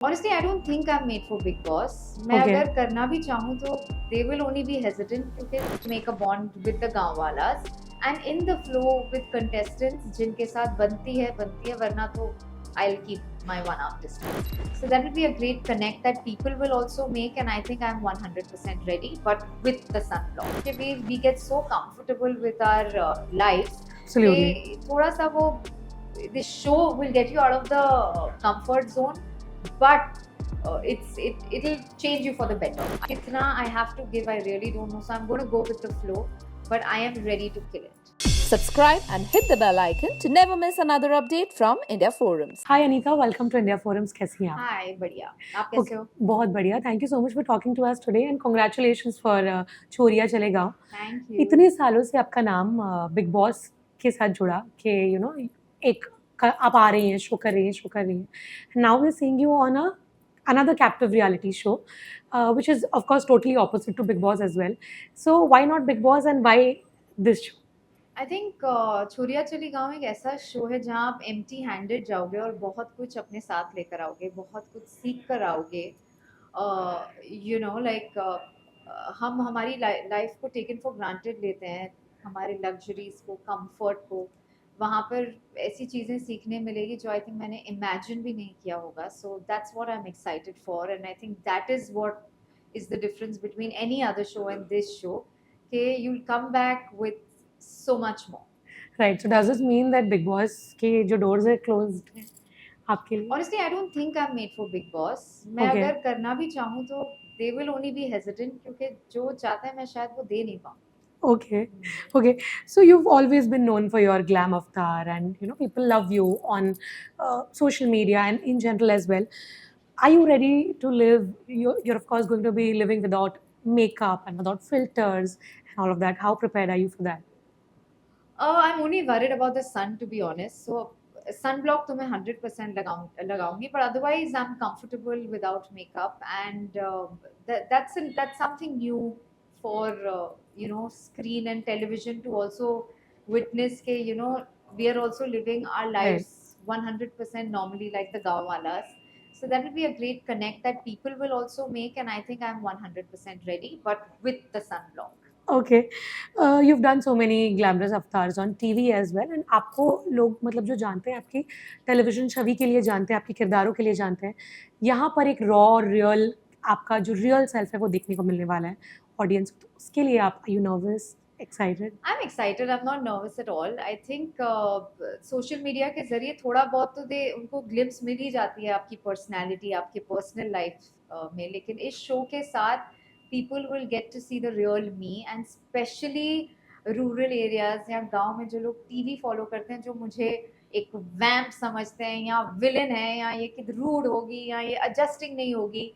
Honestly, I don't think I'm made for Big Boss. मैं Okay. अगर करना भी चाहूँ तो they will only be hesitant क्योंकि make a bond with the गांव वालास and in the flow with contestants जिनके साथ बनती है वरना तो I'll keep my one artist. So that will be a great connect that people will also make and I think I'm 100% ready but with the sunblock. Okay, we get so comfortable with our lives Absolutely. कि थोड़ा सा वो this show will get you out of the comfort zone but it'll change you for the better. Kitna I have to give, I really don't know. So I'm going to go with the flow, but I am ready to kill it. Subscribe and hit the bell icon to never miss another update from India Forums. Hi Anita, welcome to India Forums. कैसी हैं आप? Hi, बढ़िया. आप कैसे हो? बहुत बढ़िया. Thank you so much for talking to us today and congratulations for छोरिया चले गाँव. Thank you. इतने सालों से आपका नाम बिग बॉस के साथ जुड़ा कि एक आप आ रही हैं, शो कर रही हैं. Now we're seeing you on another captive reality show, which is of course totally opposite to Big Boss as well. So why not Big Boss and why this show? I think छोरिया चली गाँव एक ऐसा show है जहाँ आप empty handed जाओगे और बहुत कुछ अपने साथ लेकर आओगे, बहुत कुछ सीख कर आओगे. लाइक हम हमारी लाइफ को टेकन फॉर ग्रांटेड लेते हैं, हमारे लग्जरीज को, कंफर्ट को. वहाँ पर ऐसी चीज़ें सीखने मिलेगी जो आई थिंक मैंने इमेजिन भी नहीं किया होगा. So that's what I am excited for and I think that is what is the difference between any other show and this show कि you will come back with so much more. Right. So does this mean that Big Boss के जो doors are closed आपके लिए? Honestly, I don't think I'm made for Big Boss. मैं Okay. अगर करना भी चाहूँ तो they will only be hesitant क्योंकि जो चाहता है मैं शायद वो दे नहीं पाऊँ. Okay. Okay. So you've always been known for your glam avatar, and people love you on social media and in general as well. Are you ready to live? You're of course going to be living without makeup and without filters and all of that. How prepared are you for that? I'm only worried about the sun to be honest. So sunblock तो मैं 100% लगाऊंगी, but otherwise I'm comfortable without makeup and that's something new for screen and television to also witness के we are also living our lives 100% normally like the gaon walas. So that will be a great connect that people will also make and I think I'm 100% ready but with the sunblock. Okay. You've done so many glamorous avatars on TV as well, and आपको लोग मतलब जो जानते हैं आपकी television छवि के लिए जानते हैं, आपके किरदारों के लिए जानते हैं. यहाँ पर एक रॉ रियल आपका जो रियल सेल्फ है वो देखने को मिलने वाला है ऑडियंस को. तो उसके लिए आप are you nervous, excited? I'm excited. I'm not nervous at all. I think social media के जरिए थोड़ा बहुत तो दे उनको ग्लिम्स मिल ही जाती है आपकी पर्सनालिटी, आपके पर्सनल लाइफ में. लेकिन इस शो के साथ people will get to see the real me and especially rural areas या गांव में जो लोग टीवी फॉलो करते हैं, जो मुझे एक वैम्प समझते हैं या विलन है या ये कि रूड होगी या ये एडजस्टिंग नहीं होगी,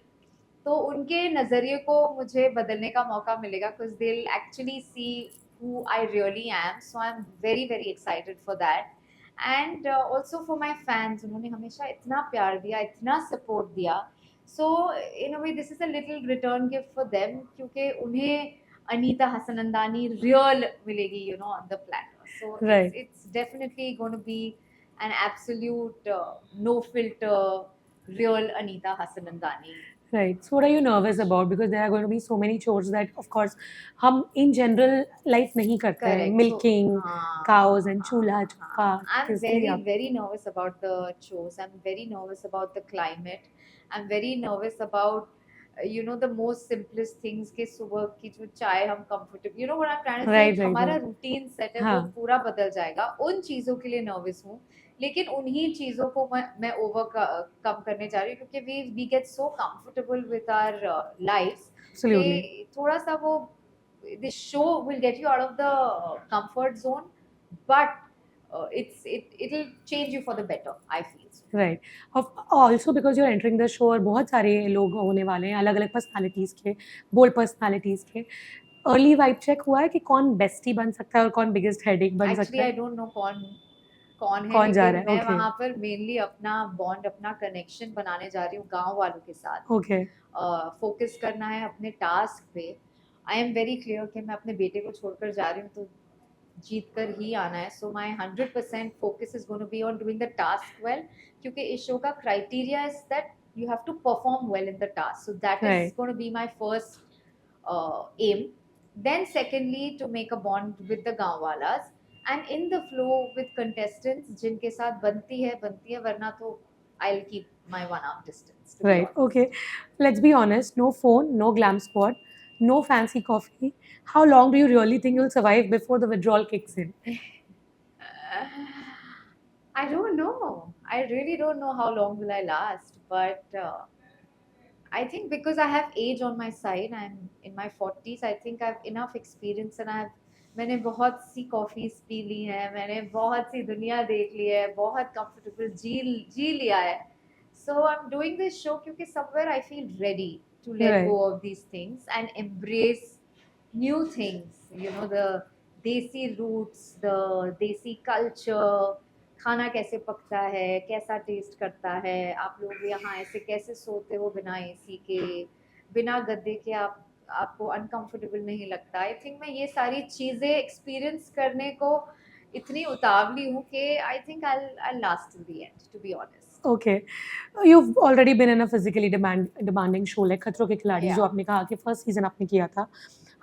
तो उनके नज़रिए को मुझे बदलने का मौका मिलेगा because they'll actually see who I really am. So I'm very very excited for that. And also for my fans, उन्होंने हमेशा इतना प्यार दिया, इतना सपोर्ट दिया. So in a way this is a little return gift for them क्योंकि उन्हें Anita Hasnandani real मिलेगी on the platter. So Right. it's definitely going to be an absolute no filter real Anita Hassanandani. Right. So what are you nervous about? Because there are going to be so many chores that, of course, हम in general life नहीं करते हैं. Correct. Milking cows and चूल्हा चौका. I'm किसके लिए very आप? very nervous about the chores. I'm very nervous about the climate. I'm very nervous about the most simplest things के सुबह की जो चाय हम comfortable what I'm trying to say. Right, right, हमारा right. routine set है हाँ. वो पूरा बदल जाएगा. उन चीज़ों के लिए nervous हूँ. लेकिन उन्हीं चीज़ों को मैं overcome करने जा रही हूँ क्योंकि we get so comfortable with our lives Absolutely. कि थोड़ा सा वो this show will get you out of the comfort zone but it'll change you for the better, I feel so. Right. Also because you're entering the show और बहुत सारे लोग होने वाले हैं अलग अलग पर्सनालिटीज़ के, बोल्ड पर्सनालिटीज़ के. अर्ली वाइब चेक हुआ है कि कौन बेस्टी बन सकता है और कौन बिगेस्ट हेडेक बन Actually, सकता I है? don't know कौन है, कौन जा लेकिन रहा है? मैं Okay. वहाँ पर मेनली अपना बॉन्ड, अपना कनेक्शन बनाने जा रही हूँ गांव वालों के साथ. Okay. फोकस करना है अपने टास्क पे. आई एम वेरी क्लियर कि मैं अपने बेटे को छोड़कर जा रही हूँ तो जीत कर ही आना है. So my 100% focus is going to be on doing the task well क्योंकि इस शो का criteria is that you have to perform well in the task. So that is Right. going to be my first aim. Then secondly, to make a bond with the gaonwalas, and in the flow with contestants जिनके साथ बनती है, वरना तो I'll keep my 1 arm distance, to be Right. honest. Okay. Let's be honest. No phone, no glam squad, no fancy coffee. How long do you really think you'll survive before the withdrawal kicks in? Uh, I don't know. I really don't know how long will I last, but I think because I have age on my side, I'm in my 40s. I think I have enough experience, and मैंने बहुत सी coffees P ली है, मैंने बहुत सी दुनिया देख ली है, बहुत comfortable जी लिया है. So I'm doing this show क्योंकि somewhere I feel ready to let Right. go of these things and embrace new things. You know, the desi roots, the desi culture, खाना कैसे पकता है, कैसा टेस्ट करता है, आप लोग यहाँ ऐसे कैसे सोते हो बिना एसी के, बिना गद्दे के, आपको अनकंफर्टेबल नहीं लगता. आई थिंक मैं ये सारी चीज़ें एक्सपीरियंस करने को इतनी उतावली हूँ कि I think I last till the end, to be honest. Okay. You've already been in a physically demanding show like खतरों के खिलाड़ी जो Yeah. आपने कहा कि first season आपने किया था.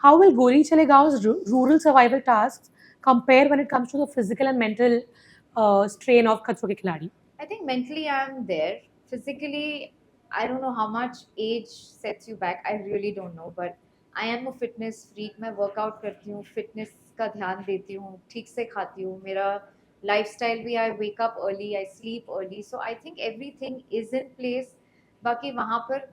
How will Gori Chalegaon's rural survival tasks compare when it comes to the physical and mental strain of खतरों के खिलाड़ी? I think mentally I'm there. Physically, I don't know how much age sets you back. I really don't know. But I am a fitness freak. मैं workout करती हूँ, fitness का ध्यान देती हूँ, ठीक से खाती हूँ. मेरा lifestyle भी, I wake up early, I sleep early. So I think everything is in place. बाकी वहाँ पर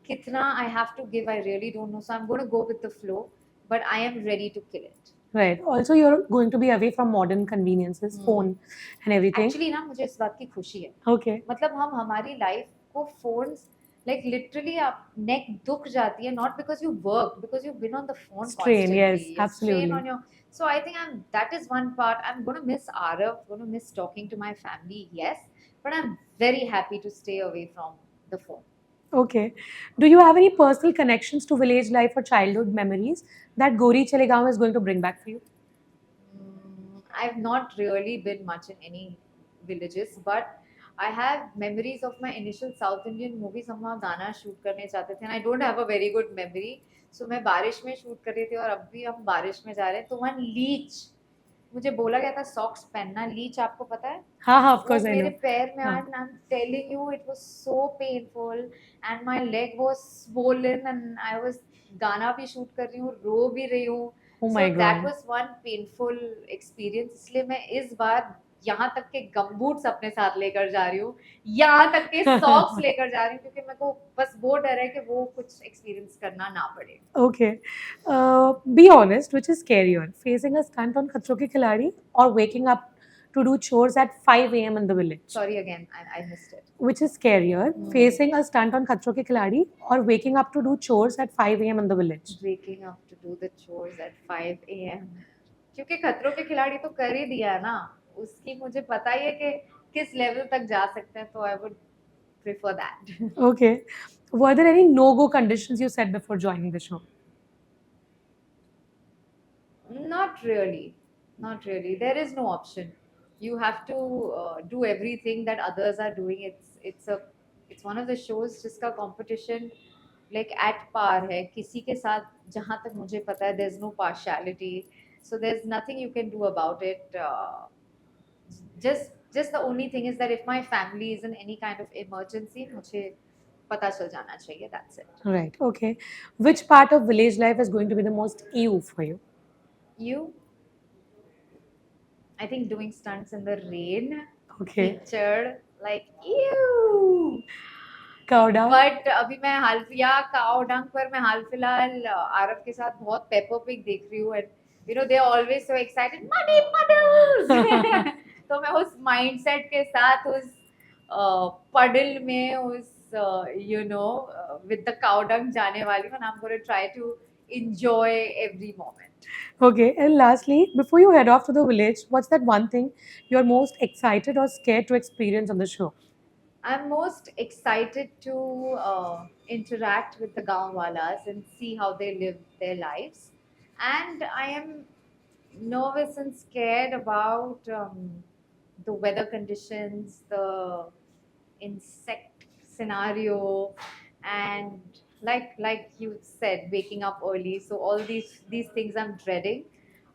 कितना I have to give, I really don't know. So I'm going to go with the flow. But I am ready to kill it. Right. Also, you're going to be away from modern conveniences, phone and everything. Actually ना मुझे इस बात की खुशी है. Okay. मतलब हम हमारी लाइफ को फोन्स, लाइक लिटरली आप नेक दुख जाती है, not because you work, because you been on the phone Strain, yes, constantly, strain absolutely. On your. So I think I am, that is one part I am gonna miss Aarav, gonna miss talking to my family, yes, but I am very happy to stay away from the phone. Okay. Do you have any personal connections to village life or childhood memories that Gori Chalegaon is going to bring back for you? I've not really been much in any villages, but I have memories of my initial South Indian movies. हम वहाँ गाना shoot करने जाते थे, and I don't have a very good memory. So मैं बारिश में shoot कर रही थी और अब भी हम बारिश में जा रहे हैं. तो वहाँ लीच, मुझे बोला गया था सॉक्स पहनना. लीच आपको पता है? हाँ, of वो course I मेरे know. पैर में हाँ. आया, and I'm telling you, it was so painful, and my leg was swollen, and I was गाना भी शूट कर रही हूँ, रो भी रही हूँ. Oh so my that God. Was one painful experience. इसलिए मैं इस बार यहाँ तक के गमबूट्स अपने साथ लेकर जा रही हूँ, यहाँ तक के सॉक्स लेकर जा रही हूँ, क्योंकि मेरे को बस वो डर है कि वो कुछ एक्सपीरियंस करना ना पड़े. Okay. Be honest, which is scarier, facing a stunt on Khatro Ke Khiladi or waking up to do chores at 5 a.m. in the village? Sorry again, I missed it. Which is scarier, facing a stunt on Khatro Ke Khiladi or waking up to do chores at 5 a.m. in the village? Waking up to do the chores at 5 a.m. क्योंकि खतरों के खिलाड़ी तो कर ही दिया है ना, उसकी मुझे पता ही है कि किस लेवल तक जा सकते हैं, तो I would prefer that. Okay. Were there any no-go conditions you set before joining the show? Not really. Not really. There is no option. You have to do everything that others are doing. It's one of the shows जिसका competition like at par है. किसी के साथ जहाँ तक मुझे पता है, there's no partiality. So there's nothing you can do about it. Just the only thing is that if my family is in any kind of emergency, मुझे पता चल जाना चाहिए. That's it. Right. Okay. Which part of village life is going to be the most ew for you? You? I think doing stunts in the rain. Okay. Pictured like ew. Cow down? But अभी मैं हाल या cow dung पर मैं हाल फिलहाल आरव के साथ बहुत paper pig देख रही हूँ, and you know they always so excited, muddy puddles. तो मैं उस माइंडसेट के साथ उस पडल में उस you know with the cow dung जाने वाली हूँ, and I'm going to try to enjoy every moment. Okay, and lastly, before you head off to the village, what's that one thing you're most excited or scared to experience on the show? I'm most excited to interact with the gaonwalas and see how they live their lives. And I am nervous and scared about the weather conditions, the insects scenario, and like you said, waking up early. So all these things I'm dreading,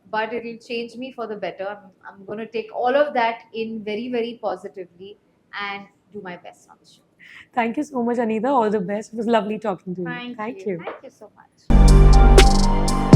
but it will change me for the better. I'm going to take all of that in very, very positively and do my best on the show. Thank you so much, Anita. All the best. It was lovely talking to you. Thank Thank you. you. Thank you so much.